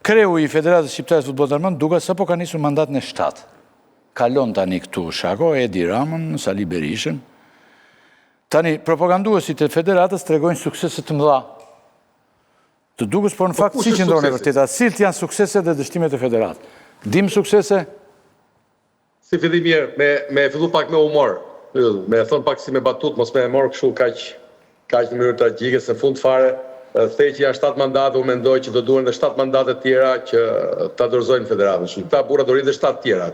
Kreu i Federatës Shqiptare të Futbollit Armand duket sapo ka nisur mandatin e 7. Kalon tani këtu Shako, Edi Ramën, Sali Berishën. Tani, propaganduesit e Federatës tregojnë suksese të mëdha. Të dukës, por në fakt si qëndron e vërteta, cilat janë sukseset dhe dështimet e Federatës? Dim suksese? Si fillim mirë, me fillu pak me humor. Me thon pak si me batut, mos me morë kështu kaq në mënyrë tragjike, se në fund fare thej që janë 7 mandate, u mendoj që do duhen dhe 7 mandate tjera që ta dorëzojnë Federatën. Këta burra do rinë dhe 7 tjera.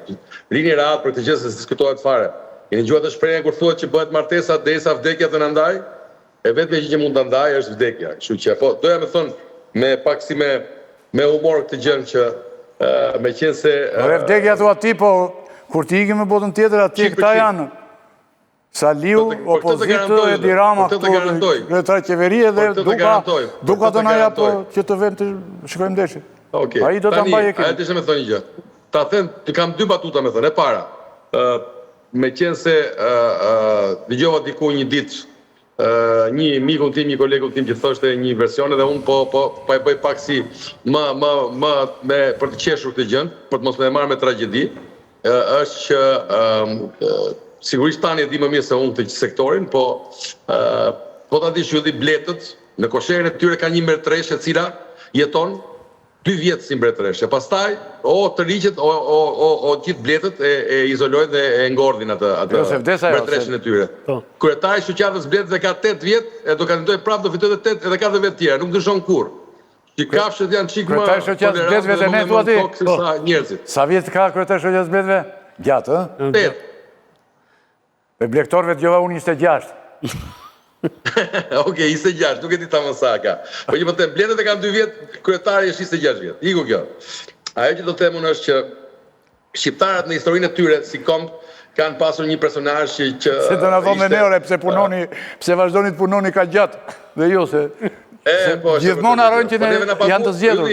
Rini rahat për këtë gjë se diskutohet fare. Keni dëgjuar të shprehjen kur thuhet që bëhet martesa derisa vdekja të na ndaj? E vetmja që mund ta ndaj është vdekja. Kështu që po doja me thon me pak si me humor këtë gjën që me qenë se vdekja thua ti, po kur ti ikim në botën tjetër atje këta janë. Saliu, opozitë, Edi Rama, kretar qeverie dhe duka të na japë që të vend të shikojmë ndeshjen. Ai do ta mbajë ekipin. Ajo më thonë gjë. Ta them, të kam 2 batuta me thënë. E para, me qenë se dëgjova diku një ditë një mikun tim, një kolegun tim që thoshte një version dhe unë po e bëj pak si për të qeshur këtë gjën, për të mos me marrë me tragjedi, është që sigurisht tani e di më mirë se unë këtë sektorin, po ta di që bletët, në kosherën e tyre ka një mbretëreshe e cila jeton 2 vjetë si mbretëreshe. Pastaj, të liqet, gjithë bletët e izolojnë dhe e ngordhin atë mbretëreshen e tyre. Kryetari shoqatës bletëve ka 8 vjetë, e do kandidojë prapë do fitoj edhe 8 vjetë tjera, nuk ndryshon kurrë. Që kafshët janë qikë më tolerantë dhe më tokë se sa njerëzit. Sa vjetë ka kryetari shoqatës bletëve? Gjatë, 8. Për blektorëve të gjova unë 26. Oke, 26, nuk e di ta më sa ka. Po që më të bletët e kam 2 vjetë, kryetari është 26 vjetë. Iku kjo. Ajo që do të themun është që shqiptarët në historinë e tyre, si kom, kanë pasur një personazh që... Se të në thonë me neore, pse vazhdoni të punoni ka gjatë. Dhe jo, se gjithmonë arrojnë që janë të zgjedhur.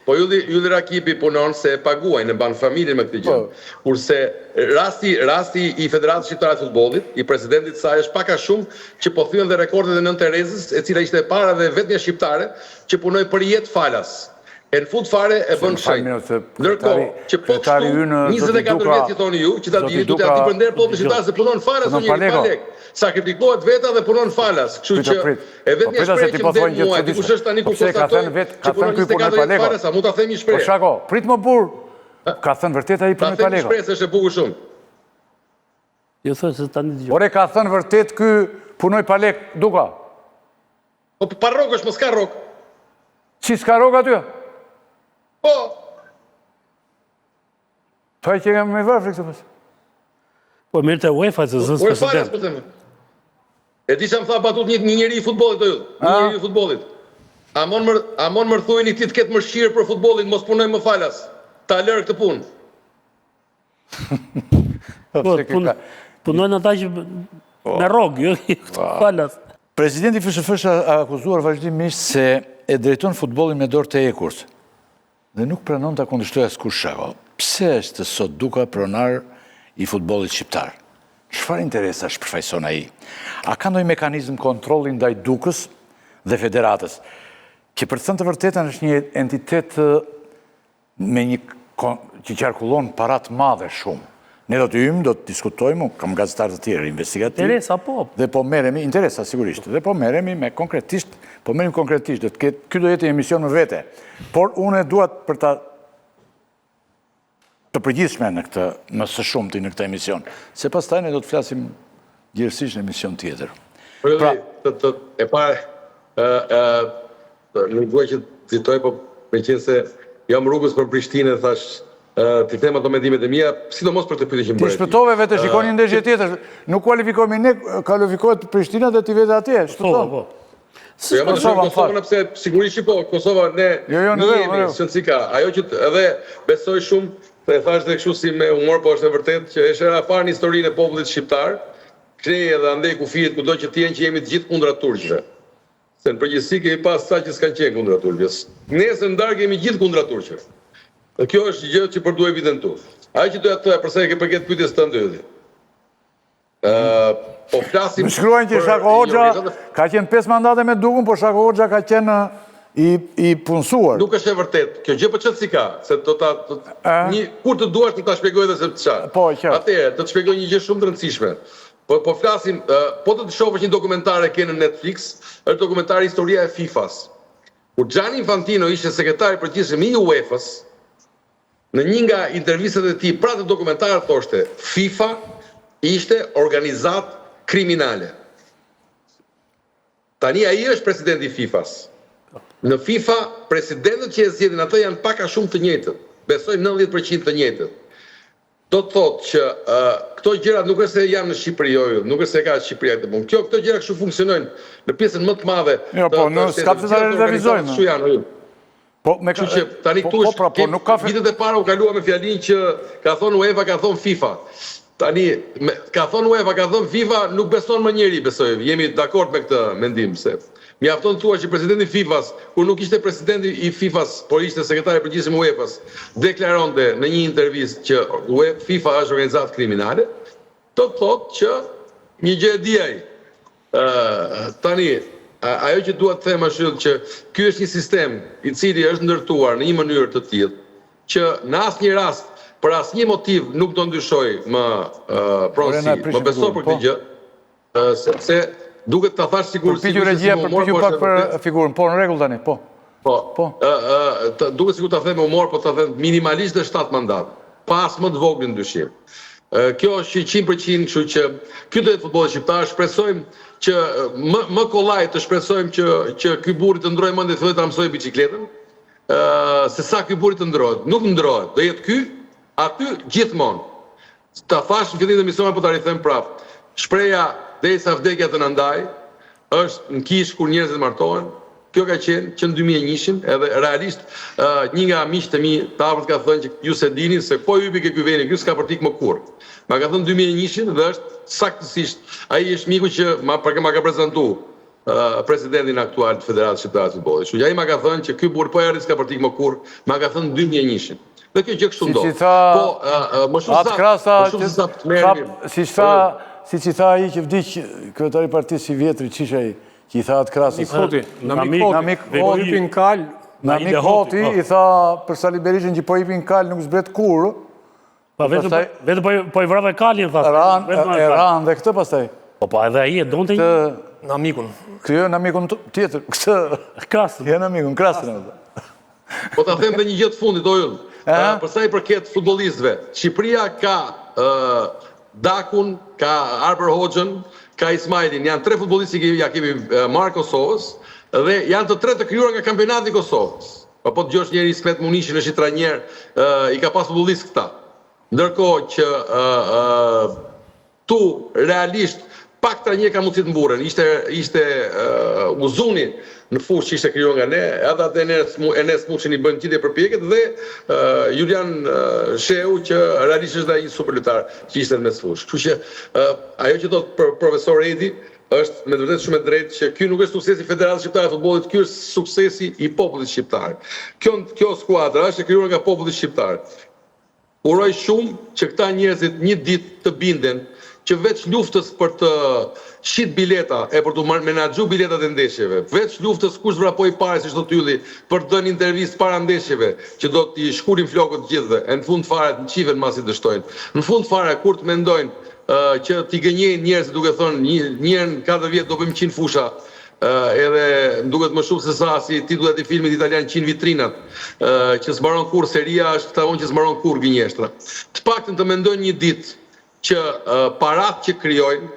Po Ylli Rakipi punon se paguajnë, në banë familjen me këtë gjë. Kurse rasti i Federatës Shqiptare të Futbollit, i presidentit saj është pak a shumë që po thyen dhe rekordet e Nën Terezës, e cila ishte e para dhe vetmja shqiptare që punoi për jetë falas. E në fund fare e bën shenjë. Ndërkohë që po kështu 24 vjet jetoni ju, që ta dini duhet ati për nder popullin shqiptar se punon falas në një palek. Sakrifikohet veta dhe punon falas. Kështu që e vetmja shprehje që më vjen mua, dikush është tani ku konstatoj që punon 24 vjet falas, a mund ta themi shprehje. Po Shako, prit më burr. Ka thënë vërtet ai punoi palek. Ta themi shprehje se është e bukur shumë. Jo thonë se tani dëgjoj. Ore ka thënë vërtet ky punoi palek duka. Po pa rrok është, mos ka rrok. Si s'ka rrok aty? Po. Pa që nga me varfri këtë pas. Po mirë të UEFA të zësë president. E di që më tha batut një njeri i futbolit, një njeri i futbolit. A mon mërthuin i ti të ketë mërshirë për futbolit, mos punoj më falas. Ta lërë këtë punë. Punojnë ata që me rogë, jo këtë falas. Presidenti FSHF a akuzuar vazhdimisht se e drejton futbolin me dorë të ekurt. Dhe nuk pranon të kundërshtoj askush Shako. Pse është sot duka pronar i futbollit shqiptar? Çfarë interesa shpërfaqëson ai? A ka ndonjë mekanizëm kontrolli ndaj Dukës dhe Federatës, që për të thënë të vërtetën është një entitet me një që qarkullon para të madhe shumë. Ne do të hyjmë, do të diskutojmë, kam gazetarë të tjerë investigativ. Interesa po. Dhe po merremi, interesa sigurisht, dhe po merremi me konkretisht, ky do jetë një emision më vete. Por unë duat për të përgjithshme në këtë, më së shumti në këtë emision, se pastaj ne do të flasim gjithësisht në emision tjetër. E pare, nuk duaj që të citoj, po me qenë se jam rrugës për Prishtinë, thash, të them ato mendimet e mia, sidomos për të pyetje që më bëri. Ti shpëtove vetë, shikoni ndeshje tjetër. Nuk kualifikohemi ne, kualifikohet Prishtina dhe ti vetë atje, shpëton. Jo, më shumë Kosovën, pse sigurisht po, Kosova ne jemi si ka. Ajo që edhe besoj shumë, e thash dhe kështu si me humor, po është e vërtet që është era parë në historinë e popullit shqiptar, kthej edhe andej kufirit kudo që të jenë që jemi të gjithë kundra turqëve. Se në përgjithësi kemi pas sa që s'kan qenë kundra turqëve. Nesër ndarë kemi gjithë kundra turqëve. Dhe kjo është gjë që për duhet evidentu. Ajo që doja të thoya përsa e ke përket pyetjes tënde Ylli. Po flasim... Më shkruajnë që Shako Hoxha ka qenë 5 mandate me Dukën, po Shako Hoxha ka qenë i punësuar. Nuk është e vërtet. Kjo gjë për çfarë si ka? Se kur të duash të ta shpjegoj edhe se çfarë. Po, qartë. Atëherë, do të shpjegoj një gjë shumë të rëndësishme. Po flasim, po të shohësh një dokumentar e ke në Netflix, është dokumentari Historia e FIFA-s. Kur Gianni Infantino ishte sekretari i përgjithshëm i UEFA-s, në një nga intervistat e tij pra të dokumentarit thoshte, FIFA ishte organizat kriminale. Tani ai është presidenti i FIFA-s. Në FIFA, presidentët që e zgjedhin atë janë pak a shumë të njëjtët. Besoj 90% të njëjtët. Do të thotë që këto gjërat nuk është se janë në Shqipëri, nuk është se ka Shqipëria këtë punë. Këto gjëra kështu funksionojnë në pjesën më të madhe. Jo, po, s'ka pse ta revizojmë. Po, me tani këtu është vitet e para u kalua me fjalinë që ka thonë UEFA, ka thonë FIFA. Tani, ka thonë UEFA, ka thonë FIFA, nuk beson më njeri, besoj. Jemi dakord me këtë mendim, se mjafton thua që presidenti i FIFA-s, kur nuk ishte presidenti i FIFA-s, por ishte sekretari i përgjithshëm i UEFA-s, deklaronte në një intervistë që FIFA është organizat kriminale, do të thotë që një gjë e di ai. Tani, ajo që dua të them është që ky është një sistem i cili është ndërtuar në një mënyrë të tillë që në asnjë rast, për asnjë motiv nuk do ndryshoj më pronësi, më beso për këtë gjë, sepse duket ta thash sigurisht. Përpiqu regjia, përpiqu pak për figurën, po në rregull tani, po. Duket sikur ta them me humor, po ta them minimalisht dhe 7 mandat, pas më të vogël ndryshim. Kjo është 100%, kështu që ky do jetë futbolli shqiptar, shpresojmë që më kollaj të shpresojmë që ky burri të ndrojë mendje të fillojë ta mësojë biçikletën, se sa ky burri të ndrohet. Nuk ndrohet, do jetë ky aty gjithmonë. Ta thash në fillim të emisionit, po ta rikthem prapë. Shpreha derisa vdekja të na ndaj është në kish kur njerëzit martohen. Kjo ka qenë që në 2001-shin, edhe realisht një nga miqtë e mi të afërt ka thënë që ju se dini se po hypi ke ky veni, ky s'ka për t'ik më kurrë. Ma ka thënë 2001-shin dhe është saktësisht ai është miku që ma ka prezantuar presidentin aktual të Federatës Shqiptare të Futbollit. Kështu që ai ma ka thënë që ky burr po erdhi s'ka për t'ik më kurrë, ma ka thënë 2001-shin. Dhe kjo gjë kështu ndodh. Po më shumë sa të merrem. Siç i tha ai që vdiq kryetari i partisë i vjetrit, çish ai, që i tha atë krasës. Namik Hoti i tha për Sali Berishën që po hipin kal nuk zbret kur. Pa vetëm po i vrave kalin, tha. E ran dhe këtë pastaj. Po edhe ai e donte Namikun. Kjo Namikun tjetër, këtë krasën. Ja Namikun, krasën. Po ta them edhe një gjë të fundit, Oyull. Për sa i përket futbollistëve, Shqipëria ka Dakun, ka Arber Hoxhën, ka Ismailin. Janë 3 futbollistë që ja kemi marrë Kosovës dhe janë të 3 të krijuar nga kampionati i Kosovës. Po të dëgjosh njëri Sklet Munishin është i trajner, i ka pas futbollistë këta. Ndërkohë që tu realisht pak trajner ka mundësi të mburren. Ishte Uzuni në fushë që ishte krijuar nga ne, edhe atë Enes Muçin i bën gjithë përpjekjet dhe Julian Shehu që realisht është ai një superlojtar që ishte në mes fushë. Kështu që ajo që thot profesor Edi është me të vërtetë shumë e drejtë që ky nuk është suksesi i Federatës Shqiptare të Futbollit, ky është suksesi i popullit shqiptar. Kjo skuadra është e krijuar nga populli shqiptar. Uroj shumë që këta njerëzit një ditë të binden që veç luftës për të shit bileta e për të menaxhu biletat e ndeshjeve, veç luftës kush vrapoi parë si çdo tylli për të dhënë intervistë para ndeshjeve, që do t'i shkurin flokët të gjithëve, e në fund fare të qiven masi dështojnë. Në fund fare kur të mendojnë që t'i gënjejnë njerëzit duke thonë njërën 4 vjetë do bëjmë 100 fusha, edhe duket më shumë se sa si titullat e filmit italian 100 vitrinat, që s'mbaron kur seria është këta unë që s'mbaron kur gënjeshtra. Të paktën të mendojnë një ditë që parat që krijojnë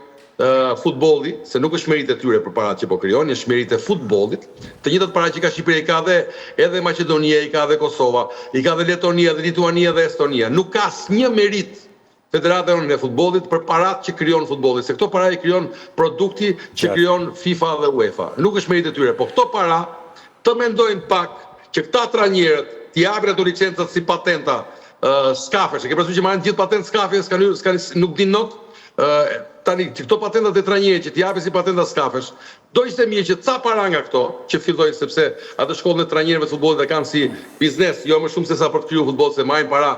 futbolli, se nuk është merit e tyre për parat që po krijojnë, është merit e futbollit, të njëjtat parat që ka Shqipëria, i ka edhe Maqedonia, i ka edhe Kosova, i ka edhe Letonia, dhe Lituania dhe Estonia. Nuk ka asnjë merit Federata e Futbollit për parat që krijon futbolli, se këto para i krijon produkti që krijon FIFA dhe UEFA. Nuk është merit e tyre, po këto para të mendojnë pak që këta trajnerët t'i japin ato licencat si patenta skafesh. E ke parasysh që marrin gjithë patentë skafes, nuk din not. Tani këto patentat e trajnerit që t'i japin si patenta skafesh, Do ishte mirë që ca para nga këto që fillojnë, sepse atë shkollën e trajnerëve të futbollit e kanë si biznes, jo më shumë se sa për të kriju futboll, se marrin para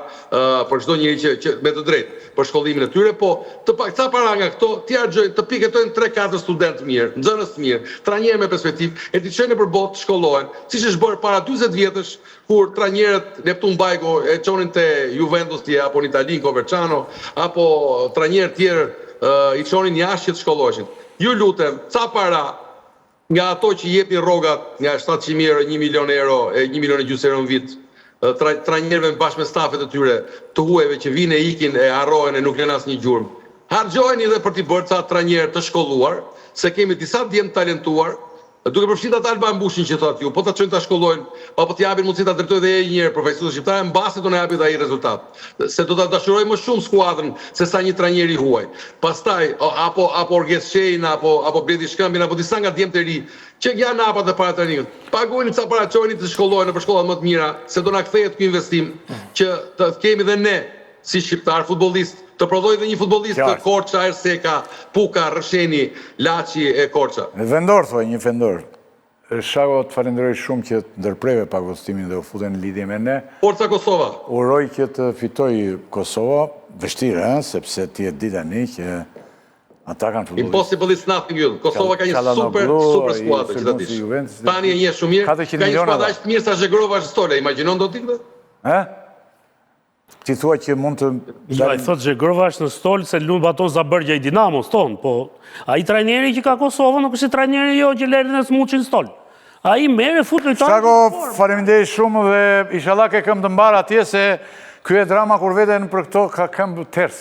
për çdo njeri që me të drejtë për shkollimin e tyre, po të pak ca para nga këto ti harxojnë, të piketojnë 3-4 studentë mirë, nxënës mirë, trajnerë me perspektivë, e ti çojnë nëpër botë, shkollohen, siç është bërë para 40 vjetësh kur trajnerët Neptun Bajko e çonin te Juventus apo në Itali, Coverciano, apo trajnerë tjerë i çonin jashtë që të shkolloheshin. Ju lutem, ca para nga ato që jepin rrogat nga 700.000 euro, 1 milion euro, 1 milion e gjysmë euro në vit, trajnerëve bashkë me stafet e tyre, të huajve që vinë e ikin e harrohen e nuk lën asnjë gjurmë. Harxojeni edhe për t'i bërë ca trajnerë të shkolluar, se kemi disa djemë talentuar, duke përfshirë ata alba mbushin që thotë ju, po ta çojnë ta shkollojnë, apo t'i japin mundësi ta drejtojë edhe një herë profesionistë shqiptarë, mbasi do na japin ai rezultat. Se do ta dashurojmë më shumë skuadrën se sa një trajner i huaj. Pastaj apo Orges Shein apo Bledi Shkëmbin apo disa nga djemtë e ri që janë hapat e para trajnerit. Paguajnë ca para çojnë të shkollohen në shkollat më të mira, se do na kthehet ky investim që të kemi dhe ne si shqiptar futbollistë, të prodhojë dhe një futbollist të Korça, Erseka, Puka, Rësheni, Laçi e Korça. Vendor, thoj, një vendor. Shako, të falenderoj shumë që ndërpreve pak votimin dhe u futen në lidhje me ne. Forca Kosova. Uroj që të fitoj Kosova, vështirë, sepse ti e di tani që ata kanë futbollistë. Impossible is nothing yll. Kosova ka një super skuadër që ta dish. Tani e njeh shumë mirë. Ka një skuadër aq të mirë sa Zhegrova Stola. Imagjinon do t'i këtë? Ti thua që mund të... Jo, i thot Zhegrova është në stolë se lunë baton Zabërgja i Dinamos tonë, po a i trajneri që ka Kosovë nuk është i trajneri jo që lërën e smuqin stolë. A i mere futë lojtarë... Shako, faleminderit shumë dhe inshallah ke këmbë të mbarë atje se kjo e drama kur veten për këto ka këmbë tërës.